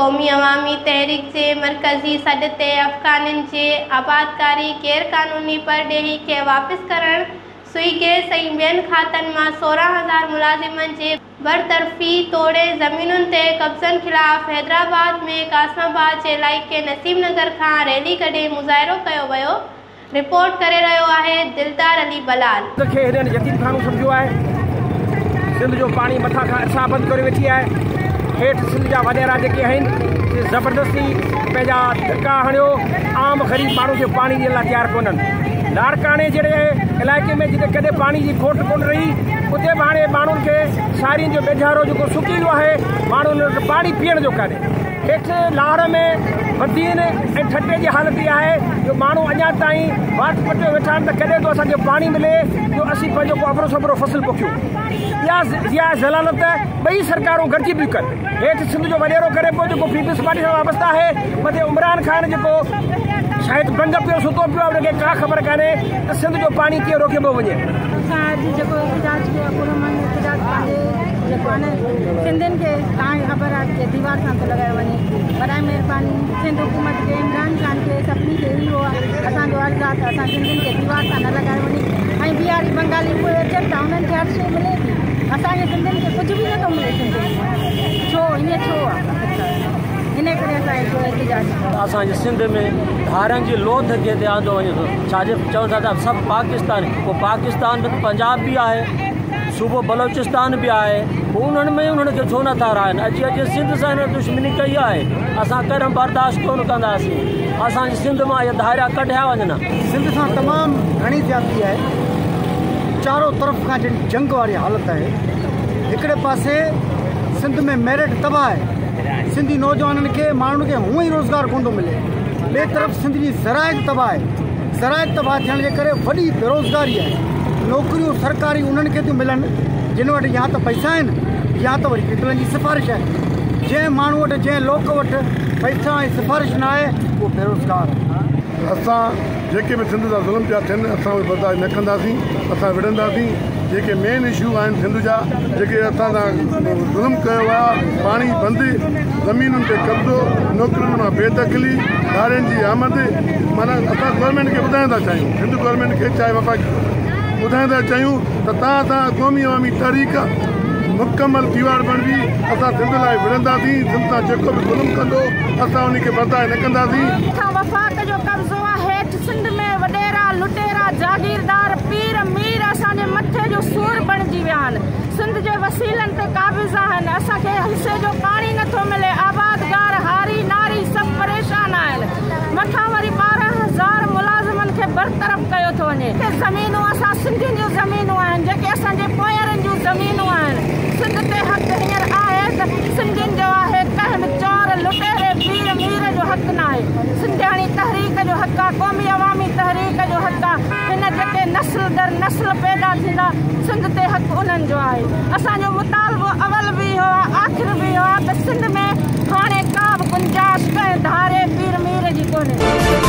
क़ौमी अवामी तहरीक के मरकज़ी सॾ ते अफ़गाननि जे आबादकारी गैर क़ानूनी परॾेही खे वापस करण, सुई गैस ऐं ॿियनि खातनि मां 16,000 मुलाज़िमनि जे बरतरफ़ी तोड़े ज़मीनुनि ते कब्ज़नि ख़िलाफ़ हैदराबाद में कासमाबाद जे इलाइक़े नसीमनगर खां रैली कढी मुज़ाहिरो कयो वियो। रिपोर्ट करे रहियो आहे दिलदार अली बलाल। यतीमखानो सम्झो आहे। सिंध जो पानी मथा खां अछा बंदि करे वेठी आहे। हेठि सिंध जा वॾेरा जेके आहिनि ज़बरदस्ती पंहिंजा धक्का हणियो, आम ग़रीब माण्हू खे पाणी ॾियण लाइ तयारु कोन्हनि। लाड़काने जहिड़े इलाइक़े में जिते कॾहिं पाणी जी खोट कोन रही, उते बि हाणे माण्हुनि खे सारियुनि जो बेज़ारो जेको सुकी वियो आहे, माण्हुनि वटि पाणी पीअण जो कान्हे। हेठि लाहौर में मदीन ऐं ठटे जी हालत इहा आहे जो माण्हू अञा ताईं वाट पटे वेठा आहिनि त कॾहिं तो असांखे पाणी मिले जो असीं पंहिंजो को अबरो सबरो फसल पोखियूं। इहा ज़लालत ॿई सरकारूं गॾिजी बियूं कनि। हेठि सिंध जो वॾेरो करे पोइ जेको पीपल्स पार्टी सां वाबस्ता आहे, मथे इमरान ख़ान जेको शायदि बंग पियो सुतो पियो आहे, उनखे का ख़बर कान्हे त सिंध जो पाणी कीअं रोकिबो वञे। सिंधियुनि खे तव्हांखे ख़बर आहे कि दीवार सां थो लॻायो वञे। बराए महिरबानी सिंध हुकूमत खे, इमरान ख़ान खे, सभिनी खे इहो आहे असांजो अर्ज़ु आहे त असां सिंधियुनि खे दीवार सां न लॻायो वञे। ऐं बिहारी बंगाली उहे अचनि था, उन्हनि खे हर शइ मिले थी, असांजे सिंधियुनि खे कुझु बि नथो मिले। सिंधियुनि छो ईअं छो आहे? इन करे असांजो एहतिजाज असांजे सिंध में धारनि जी लोथ खे ध्यानु थो वञे थो। छाजे चवनि था त सभु पाकिस्तान, पोइ पाकिस्तान में पंजाब बि आहे, सूबो बलोचिस्तान भी है, उन्होंने में उन्होंने छो न था रायन अचे सिंध से दुश्मनी कई है। असां कदम बर्दाश्त कोन कंदासीं। असांजे सिंध में ये धारिया कढिया वञनि। सिंध से तमाम घनी ज्यादती है, चारों तरफ का जंग वाली हालत है। एकड़े पासे सिंध में मेरिट तबाह है, सिंधी नौजवान के माण्हुनि खे हूँ ही रोज़गार कोन थो मिले। बे तरफ़ सिंध जी ज़राइत तबाह है। ज़राइत तबाह थियण जे करे वॾी बेरोज़गारी है। नौकरियों सरकारी उन्हनि खे थियूं मिलनि जिन वटि या तो पैसा आहिनि या तो वरी पीपलनि जी सिफ़ारिश है। जंहिं माण्हू वटि, जंहिं लोक वटि पैसा ऐं सिफ़ारिश न आहे उहो बेरोज़गार आहे। असां जेके बि सिंध जा ज़ुल्म पिया थियनि असां उहे बर्दाश्त न कंदासीं, असां विढ़ंदासीं। जेके मेन इशू आहिनि सिंध जा, जेके असां सां ज़ुल्म कयो आहे, पाणी बंदि, ज़मीनुनि ते कब्ज़ो, नौकरियुनि मां बेदख़ली, ॿारनि जी आमद, माना असां गवर्नमेंट खे ॿुधाइण था चाहियूं, सिंध गवर्नमेंट खे चाहे वफ़ाक़ी ॿुधाइण था चाहियूं त तव्हां क़ौमी अवामी तहरीक मुकमल दीवार बणिजी असां सिंध लाइ विढ़ंदासीं। सिंध सां जेको बि ज़ुल्म कंदो असां उनखे बर्दाश्त न कंदासीं। वफ़ाक़ जो कब्ज़ो आहे हेठि सिंध में, वॾेरा लुटेरा जागीरदार पीर मीर असांजे मथे जो सूर बणिजी विया आहिनि। सिंध जे वसीलनि ते काबिज़ आहिनि। असांखे हिसे जो पाणी नथो मिले। आबादगार हारी नारी सभु परेशान आहिनि। मथां वरी 12,000 मुलाज़िमनि खे बरतरफ़ कयो थो वञे। ज़मीनूं असां सिंधियुनि जूं ज़मीनूं आहिनि, जेके असांजे पोयरनि जूं ज़मीनूं आहिनि। सिंध ते हक़ हींअर आहे त सिंधियुनि जो आहे, कंहिं चोर लुटेरे पीर मीर जो हक़ न आहे। सिंधियाणी तहरीक जो हक़ आहे, क़ौमी अवामी तहरीक जो हक़ आहे। हिन जेके नस्ल दर नस्ल पैदा थींदा, सिंध ते हक़ उन्हनि जो आहे। असांजो मुतालबो अवल बि इहो आहे, आख़िर बि इहो आहे त सिंध में हाणे का बि गुंजाइश कंहिं धारे पीर मीर जी कोन्हे।